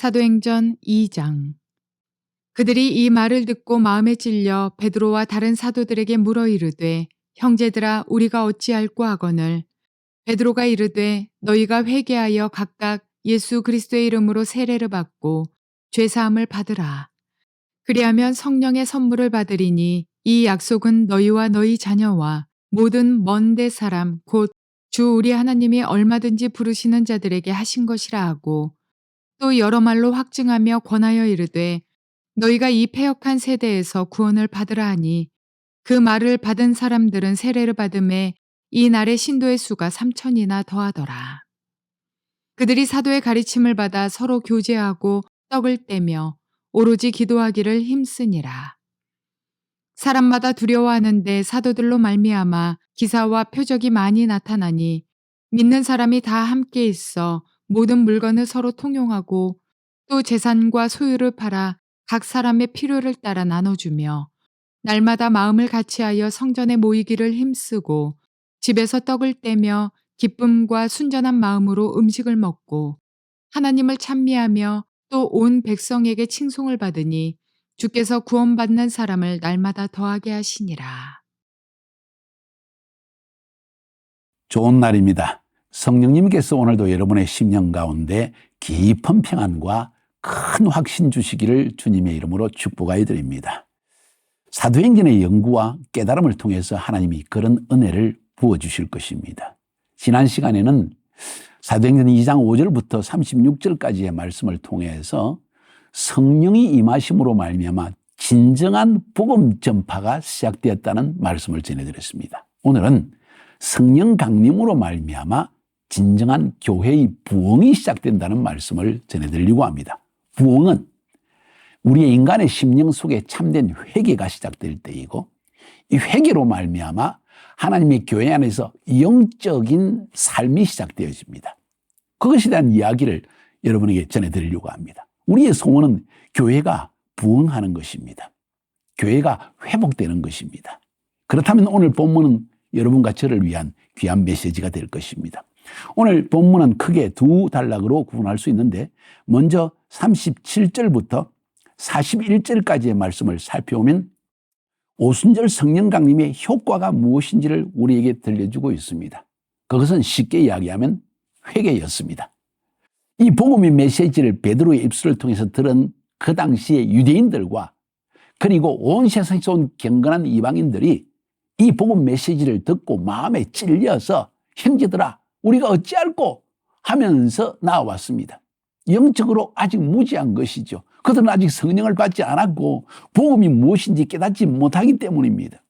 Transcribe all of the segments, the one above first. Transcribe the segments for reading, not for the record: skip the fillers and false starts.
사도행전 2장. 그들이 이 말을 듣고 마음에 찔려 베드로와 다른 사도들에게 물어 이르되, 형제들아, 우리가 어찌할꼬 하거늘. 베드로가 이르되, 너희가 회개하여 각각 예수 그리스도의 이름으로 세례를 받고 죄 사함을 받으라. 그리하면 성령의 선물을 받으리니 이 약속은 너희와 너희 자녀와 모든 먼 데 사람 곧 주 우리 하나님이 얼마든지 부르시는 자들에게 하신 것이라 하고, 또 여러 말로 확증하며 권하여 이르되, 너희가 이 패역한 세대에서 구원을 받으라 하니, 그 말을 받은 사람들은 세례를 받음에 이 날의 신도의 수가 3,000이나 더하더라. 그들이 사도의 가르침을 받아 서로 교제하고 떡을 떼며 오로지 기도하기를 힘쓰니라. 사람마다 두려워하는데 사도들로 말미암아 기사와 표적이 많이 나타나니, 믿는 사람이 다 함께 있어 모든 물건을 서로 통용하고 또 재산과 소유를 팔아 각 사람의 필요를 따라 나눠주며 날마다 마음을 같이하여 성전에 모이기를 힘쓰고 집에서 떡을 떼며 기쁨과 순전한 마음으로 음식을 먹고 하나님을 찬미하며 또 온 백성에게 칭송을 받으니 주께서 구원받는 사람을 날마다 더하게 하시니라. 좋은 날입니다. 성령님께서 오늘도 여러분의 심령 가운데 깊은 평안과 큰 확신 주시기를 주님의 이름으로 축복하여 드립니다. 사도행전의 연구와 깨달음을 통해서 하나님이 그런 은혜를 부어주실 것입니다. 지난 시간에는 사도행전 2장 5절부터 36절까지의 말씀을 통해서 성령이 임하심으로 말미암아 진정한 복음 전파가 시작되었다는 말씀을 전해드렸습니다. 오늘은 성령 강림으로 말미암아 진정한 교회의 부흥이 시작된다는 말씀을 전해드리려고 합니다. 부흥은 우리의 인간의 심령 속에 참된 회개가 시작될 때이고, 이 회개로 말미암아 하나님의 교회 안에서 영적인 삶이 시작되어집니다. 그것에 대한 이야기를 여러분에게 전해드리려고 합니다. 우리의 소원은 교회가 부흥하는 것입니다. 교회가 회복되는 것입니다. 그렇다면 오늘 본문은 여러분과 저를 위한 귀한 메시지가 될 것입니다. 오늘 본문은 크게 두 단락으로 구분할 수 있는데, 먼저 37절부터 41절까지의 말씀을 살펴보면 오순절 성령 강림의 효과가 무엇인지를 우리에게 들려주고 있습니다. 그것은 쉽게 이야기하면 회개였습니다. 이 복음의 메시지를 베드로의 입술을 통해서 들은 그 당시의 유대인들과 그리고 온 세상에서 온 경건한 이방인들이 이 복음 메시지를 듣고 마음에 찔려서 형제들아, 우리가 어찌할꼬 하면서 나와왔습니다. 영적으로 아직 무지한 것이죠. 그들은 아직 성령을 받지 않았고 복음이 무엇인지 깨닫지 못하기 때문입니다.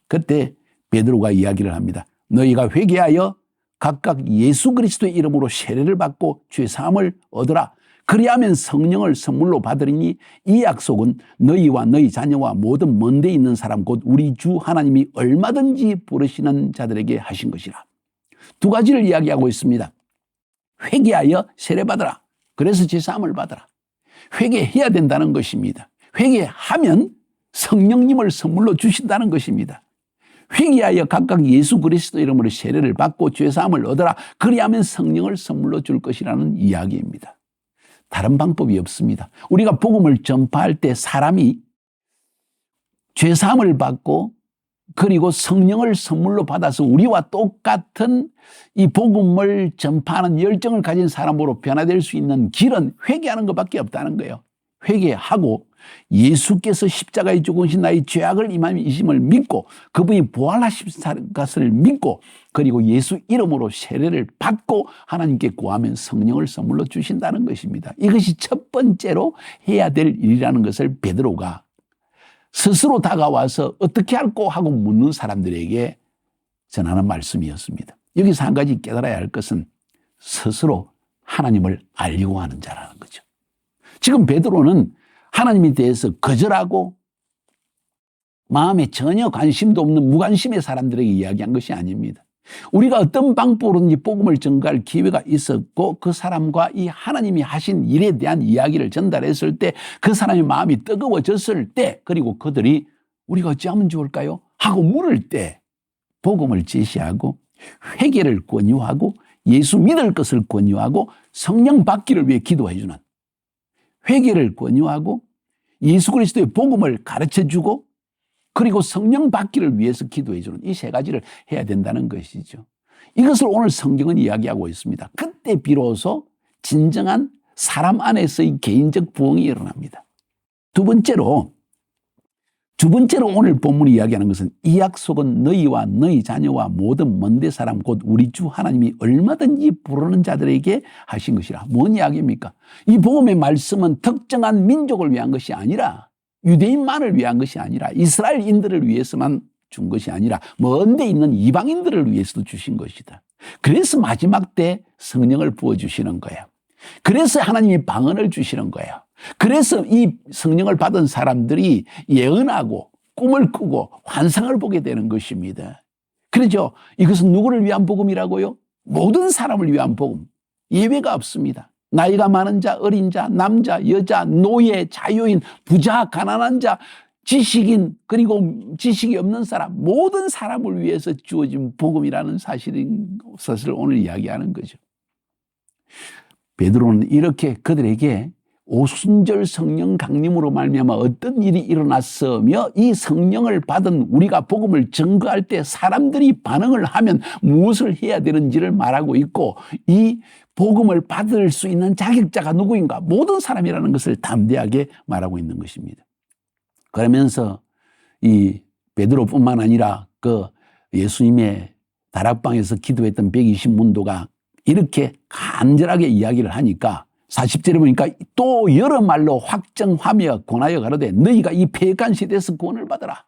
그때 베드로가 이야기를 합니다. 너희가 회개하여 각각 예수 그리스도의 이름으로 세례를 받고 죄 사함을 얻으라. 그리하면 성령을 선물로 받으리니 이 약속은 너희와 너희 자녀와 모든 먼 데 있는 사람 곧 우리 주 하나님이 얼마든지 부르시는 자들에게 하신 것이라. 두 가지를 이야기하고 있습니다. 회개하여 세례 받으라. 그래서 죄 사함을 받으라. 회개해야 된다는 것입니다. 회개하면 성령님을 선물로 주신다는 것입니다. 회개하여 각각 예수 그리스도 이름으로 세례를 받고 죄 사함을 얻으라. 그리하면 성령을 선물로 줄 것이라는 이야기입니다. 다른 방법이 없습니다. 우리가 복음을 전파할 때 사람이 죄 사함을 받고 그리고 성령을 선물로 받아서 우리와 똑같은 이 복음을 전파하는 열정을 가진 사람으로 변화될 수 있는 길은 회개하는 것밖에 없다는 거예요. 회개하고 예수께서 십자가에 죽으신 나의 죄악을 임함이심을 믿고 그분이 부활하신 것을 믿고 그리고 예수 이름으로 세례를 받고 하나님께 구하면 성령을 선물로 주신다는 것입니다. 이것이 첫 번째로 해야 될 일이라는 것을 베드로가 스스로 다가와서 어떻게 할꼬 하고 묻는 사람들에게 전하는 말씀이었습니다. 여기서 한 가지 깨달아야 할 것은 스스로 하나님을 알려고 하는 자라는 거죠. 지금 베드로는 하나님에 대해서 거절하고 마음에 전혀 관심도 없는 무관심의 사람들에게 이야기한 것이 아닙니다. 우리가 어떤 방법으로든지 복음을 전가할 기회가 있었고 그 사람과 이 하나님이 하신 일에 대한 이야기를 전달했을 때 그 사람의 마음이 뜨거워졌을 때 그리고 그들이 우리가 어찌하면 좋을까요? 하고 물을 때 복음을 제시하고 회개를 권유하고 예수 믿을 것을 권유하고 성령 받기를 위해 기도해 주는 회개를 권유하고 예수 그리스도의 복음을 가르쳐주고 그리고 성령 받기를 위해서 기도해주는 이 세 가지를 해야 된다는 것이죠. 이것을 오늘 성경은 이야기하고 있습니다. 그때 비로소 진정한 사람 안에서의 개인적 부흥이 일어납니다. 두 번째로 오늘 본문이 이야기하는 것은 이 약속은 너희와 너희 자녀와 모든 먼데 사람 곧 우리 주 하나님이 얼마든지 부르는 자들에게 하신 것이라. 뭔 이야기입니까? 이 복음의 말씀은 특정한 민족을 위한 것이 아니라 유대인만을 위한 것이 아니라 이스라엘인들을 위해서만 준 것이 아니라 먼데 있는 이방인들을 위해서도 주신 것이다. 그래서 마지막 때 성령을 부어주시는 거예요. 그래서 하나님이 방언을 주시는 거예요. 그래서 이 성령을 받은 사람들이 예언하고 꿈을 꾸고 환상을 보게 되는 것입니다. 그렇죠? 이것은 누구를 위한 복음이라고요? 모든 사람을 위한 복음. 예외가 없습니다. 나이가 많은 자, 어린 자, 남자, 여자, 노예, 자유인, 부자, 가난한 자, 지식인, 그리고 지식이 없는 사람, 모든 사람을 위해서 주어진 복음이라는 사실을 오늘 이야기하는 거죠. 베드로는 이렇게 그들에게 오순절 성령 강림으로 말미암아 어떤 일이 일어났으며 이 성령을 받은 우리가 복음을 증거할 때 사람들이 반응을 하면 무엇을 해야 되는지를 말하고 있고 이 복음을 받을 수 있는 자격자가 누구인가? 모든 사람이라는 것을 담대하게 말하고 있는 것입니다. 그러면서 이 베드로뿐만 아니라 그 예수님의 다락방에서 기도했던 120문도가 이렇게 간절하게 이야기를 하니까 40절에 보니까 또 여러 말로 확정하며 권하여 가로되 너희가 이 패역한 세대에서 구원을 받아라.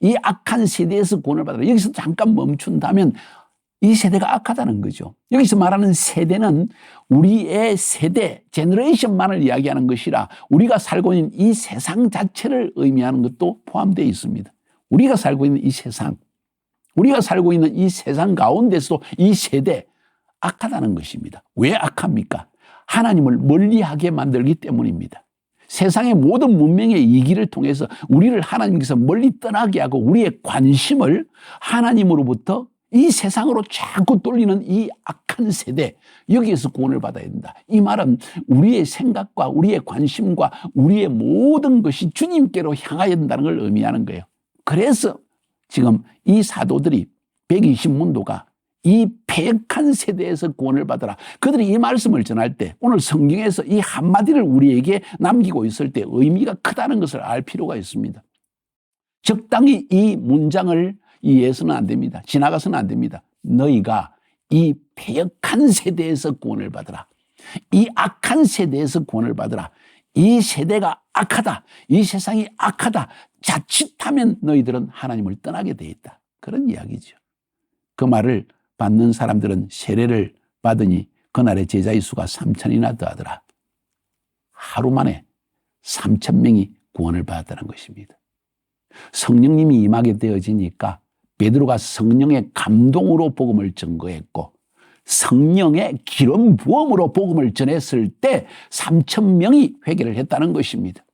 이 악한 세대에서 구원을 받아라. 여기서 잠깐 멈춘다면 이 세대가 악하다는 거죠. 여기서 말하는 세대는 우리의 세대, 제너레이션만을 이야기하는 것이라 우리가 살고 있는 이 세상 자체를 의미하는 것도 포함되어 있습니다. 우리가 살고 있는 이 세상, 우리가 살고 있는 이 세상 가운데서도 이 세대 악하다는 것입니다. 왜 악합니까? 하나님을 멀리하게 만들기 때문입니다. 세상의 모든 문명의 이기를 통해서 우리를 하나님께서 멀리 떠나게 하고 우리의 관심을 하나님으로부터 이 세상으로 자꾸 돌리는 이 악한 세대, 여기에서 구원을 받아야 된다. 이 말은 우리의 생각과 우리의 관심과 우리의 모든 것이 주님께로 향해야 된다는 걸 의미하는 거예요. 그래서 지금 이 사도들이 120문도가 이 패역한 세대에서 구원을 받아라. 그들이 이 말씀을 전할 때 오늘 성경에서 이 한마디를 우리에게 남기고 있을 때 의미가 크다는 것을 알 필요가 있습니다. 적당히 이 문장을 이해해서는 안 됩니다. 지나가서는 안 됩니다. 너희가 이 패역한 세대에서 구원을 받아라. 이 악한 세대에서 구원을 받아라. 이 세대가 악하다. 이 세상이 악하다. 자칫하면 너희들은 하나님을 떠나게 돼 있다. 그런 이야기죠. 그 말을 받는 사람들은 세례를 받으니 그날의 제자의 수가 3,000이나 더하더라. 하루 만에 3,000명이 구원을 받았다는 것입니다. 성령님이 임하게 되어지니까 베드로가 성령의 감동으로 복음을 증거했고 성령의 기름 부음으로 복음을 전했을 때 3,000명이 회개를 했다는 것입니다.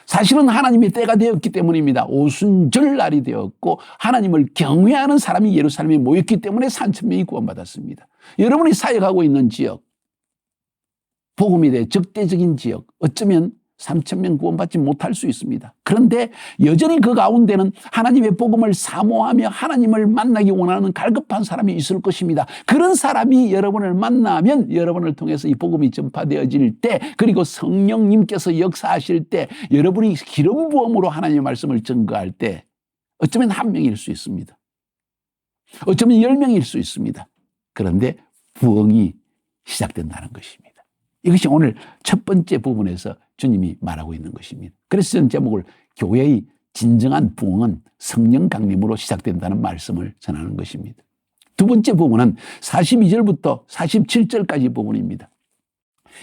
사실은 하나님의 때가 되었기 때문입니다. 오순절 날이 되었고 하나님을 경외하는 사람이 예루살렘에 모였기 때문에 3,000명이 구원받았습니다. 여러분이 사역하고 있는 지역, 복음에 대해 적대적인 지역, 어쩌면 3,000명 구원받지 못할 수 있습니다. 그런데 여전히 그 가운데는 하나님의 복음을 사모하며 하나님을 만나기 원하는 갈급한 사람이 있을 것입니다. 그런 사람이 여러분을 만나면 여러분을 통해서 이 복음이 전파되어질 때 그리고 성령님께서 역사하실 때 여러분이 기름 부음으로 하나님의 말씀을 증거할 때 어쩌면 1명일 수 있습니다. 어쩌면 10명일 수 있습니다. 그런데 부흥이 시작된다는 것입니다. 이것이 오늘 첫 번째 부분에서 주님이 말하고 있는 것입니다. 그래서 저는 제목을 교회의 진정한 부흥은 성령 강림으로 시작된다는 말씀을 전하는 것입니다. 두 번째 부분은 42절부터 47절까지 부분입니다.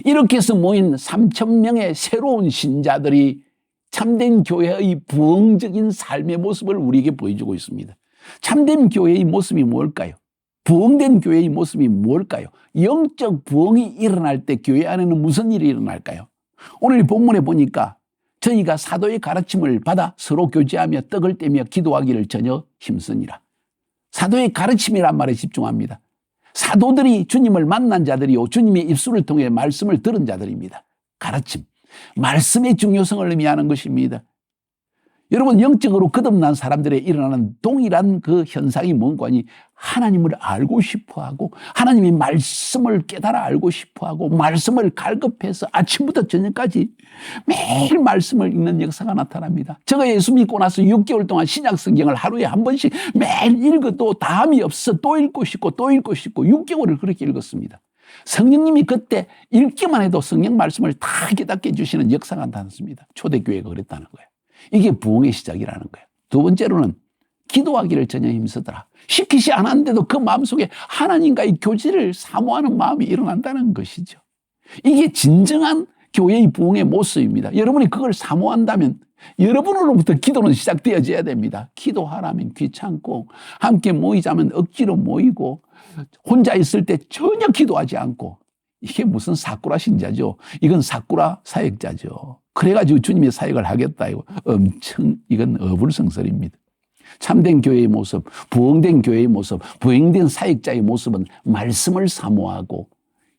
이렇게 해서 모인 3,000명의 새로운 신자들이 참된 교회의 부흥적인 삶의 모습을 우리에게 보여주고 있습니다. 참된 교회의 모습이 뭘까요? 부흥된 교회의 모습이 뭘까요? 영적 부흥이 일어날 때 교회 안에는 무슨 일이 일어날까요? 오늘 본문에 보니까 저희가 사도의 가르침을 받아 서로 교제하며 떡을 떼며 기도하기를 전혀 힘쓰니라. 사도의 가르침이란 말에 집중합니다. 사도들이 주님을 만난 자들이요 주님의 입술을 통해 말씀을 들은 자들입니다. 가르침. 말씀의 중요성을 의미하는 것입니다. 여러분, 영적으로 거듭난 사람들에 일어나는 동일한 그 현상이 뭔가 하니 하나님을 알고 싶어하고 하나님의 말씀을 깨달아 알고 싶어하고 말씀을 갈급해서 아침부터 저녁까지 매일 말씀을 읽는 역사가 나타납니다. 제가 예수 믿고 나서 6개월 동안 신약 성경을 하루에 한 번씩 매일 읽어도 다음이 없어 또 읽고 싶고 또 읽고 싶고 6개월을 그렇게 읽었습니다. 성령님이 그때 읽기만 해도 성령 말씀을 다 깨닫게 해주시는 역사가 나타났습니다. 초대교회가 그랬다는 거예요. 이게 부흥의 시작이라는 거예요. 두 번째로는 기도하기를 전혀 힘쓰더라. 시키지 않았는데도 그 마음속에 하나님과의 교제를 사모하는 마음이 일어난다는 것이죠. 이게 진정한 교회의 부흥의 모습입니다. 여러분이 그걸 사모한다면 여러분으로부터 기도는 시작되어져야 됩니다. 기도하라면 귀찮고 함께 모이자면 억지로 모이고 혼자 있을 때 전혀 기도하지 않고 이게 무슨 사쿠라 신자죠. 이건 사쿠라 사역자죠. 그래가지고 주님의 사역을 하겠다. 이거 엄청 이건 어불성설입니다. 참된 교회의 모습, 부흥된 교회의 모습, 부흥된 사역자의 모습은 말씀을 사모하고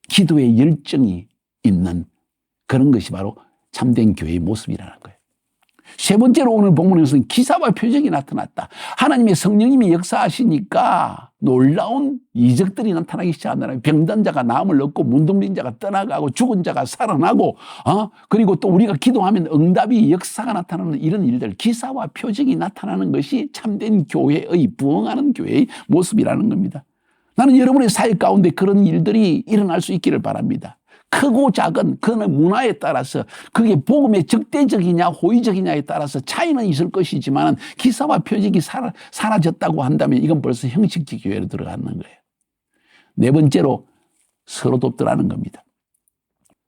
기도의 열정이 있는 그런 것이 바로 참된 교회의 모습이라는 거예요. 세 번째로 오늘 본문에서는 기사와 표적이 나타났다. 하나님의 성령님이 역사하시니까 놀라운 이적들이 나타나기 시작한다. 병든 자가 나음을 얻고 문둥빈 자가 떠나가고 죽은 자가 살아나고 그리고 또 우리가 기도하면 응답이 역사가 나타나는 이런 일들, 기사와 표적이 나타나는 것이 참된 교회의 부흥하는 교회의 모습이라는 겁니다. 나는 여러분의 사역 가운데 그런 일들이 일어날 수 있기를 바랍니다. 크고 작은 그 문화에 따라서 그게 복음의 적대적이냐 호의적이냐에 따라서 차이는 있을 것이지만 기사와 표적이 사라졌다고 한다면 이건 벌써 형식적 교회로 들어가는 거예요. 네 번째로 서로 돕더라는 겁니다.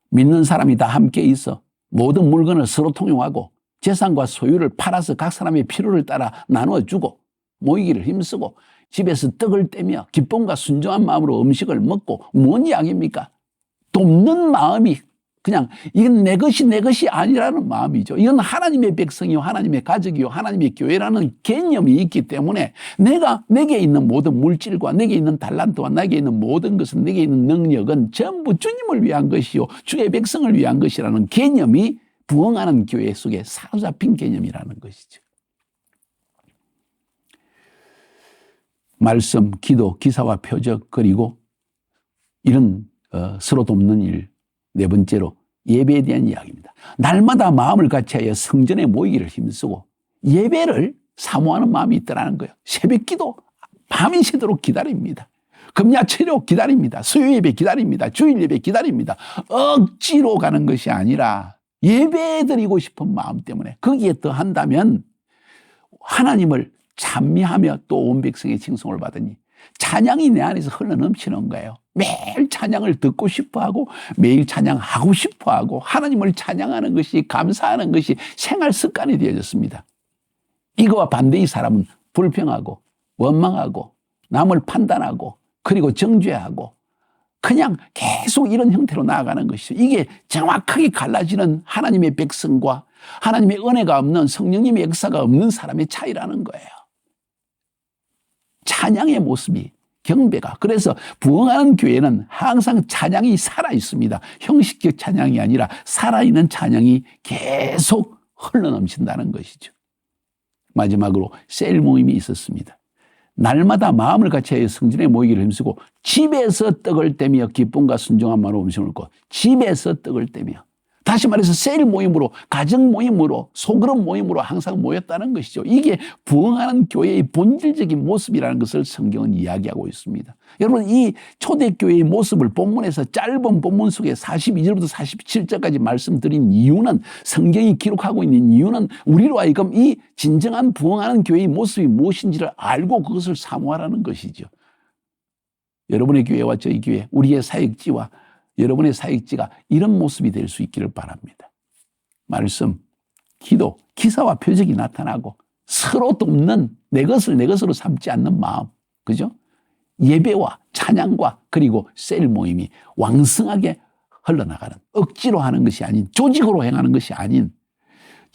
믿는 사람이 다 함께 있어 모든 물건을 서로 통용하고 재산과 소유를 팔아서 각 사람의 필요를 따라 나누어주고 모이기를 힘쓰고 집에서 떡을 떼며 기쁨과 순종한 마음으로 음식을 먹고 뭔 이야기입니까? 돕는 마음이 그냥 이건 내 것이 아니라는 마음이죠. 이건 하나님의 백성이요 하나님의 가족이요 하나님의 교회라는 개념이 있기 때문에 내게 있는 모든 물질과 내게 있는 달란트와 내게 있는 모든 것은 내게 있는 능력은 전부 주님을 위한 것이요 주의 백성을 위한 것이라는 개념이 부흥하는 교회 속에 사로잡힌 개념이라는 것이죠. 말씀, 기도, 기사와 표적 그리고 이런 서로 돕는 일. 네 번째로 예배에 대한 이야기입니다. 날마다 마음을 같이하여 성전에 모이기를 힘쓰고 예배를 사모하는 마음이 있다는 거예요. 새벽기도 밤이 새도록 기다립니다. 금야체력 기다립니다. 수요예배 기다립니다. 주일예배 기다립니다. 억지로 가는 것이 아니라 예배드리고 싶은 마음 때문에 거기에 더한다면 하나님을 찬미하며 또 온 백성의 칭송을 받으니 찬양이 내 안에서 흘러넘치는 거예요. 매일 찬양을 듣고 싶어하고 매일 찬양하고 싶어하고 하나님을 찬양하는 것이 감사하는 것이 생활 습관이 되어졌습니다. 이거와 반대의 사람은 불평하고 원망하고 남을 판단하고 그리고 정죄하고 그냥 계속 이런 형태로 나아가는 것이죠. 이게 정확하게 갈라지는 하나님의 백성과 하나님의 은혜가 없는 성령님의 역사가 없는 사람의 차이라는 거예요. 찬양의 모습이 경배가. 그래서 부흥하는 교회는 항상 찬양이 살아있습니다. 형식적 찬양이 아니라 살아있는 찬양이 계속 흘러넘친다는 것이죠. 마지막으로 셀 모임이 있었습니다. 날마다 마음을 같이하여 성전에 모이기를 힘쓰고 집에서 떡을 떼며 기쁨과 순종한 마음으로 음식을 먹고 집에서 떡을 떼며 다시 말해서 셀 모임으로 가정 모임으로 소그룹 모임으로 항상 모였다는 것이죠. 이게 부흥하는 교회의 본질적인 모습이라는 것을 성경은 이야기하고 있습니다. 여러분 이 초대교회의 모습을 본문에서 짧은 본문 속에 42절부터 47절까지 말씀드린 이유는 성경이 기록하고 있는 이유는 우리로 하여금 이 진정한 부흥하는 교회의 모습이 무엇인지를 알고 그것을 사모하라는 것이죠. 여러분의 교회와 저희 교회 우리의 사역지와 여러분의 사역지가 이런 모습이 될 수 있기를 바랍니다. 말씀, 기도, 기사와 표적이 나타나고 서로 돕는 내 것을 내 것으로 삼지 않는 마음, 그죠? 예배와 찬양과 그리고 셀 모임이 왕성하게 흘러나가는 억지로 하는 것이 아닌 조직으로 행하는 것이 아닌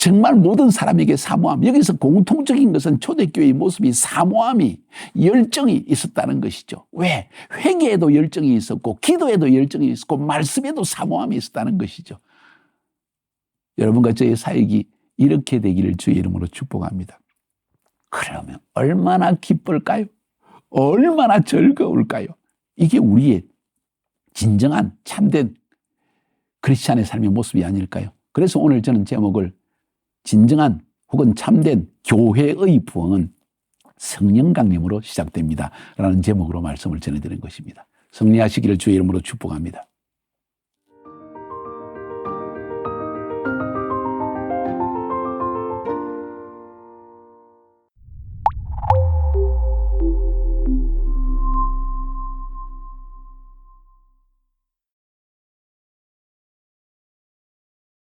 정말 모든 사람에게 사모함. 여기서 공통적인 것은 초대교회의 모습이 사모함이 열정이 있었다는 것이죠. 왜? 회개에도 열정이 있었고 기도에도 열정이 있었고 말씀에도 사모함이 있었다는 것이죠. 여러분과 저의 사역이 이렇게 되기를 주의 이름으로 축복합니다. 그러면 얼마나 기쁠까요? 얼마나 즐거울까요? 이게 우리의 진정한 참된 크리스찬의 삶의 모습이 아닐까요? 그래서 오늘 저는 제목을 진정한 혹은 참된 교회의 부흥은 성령 강림으로 시작됩니다. 라는 제목으로 말씀을 전해드린 것입니다. 승리하시기를 주의 이름으로 축복합니다.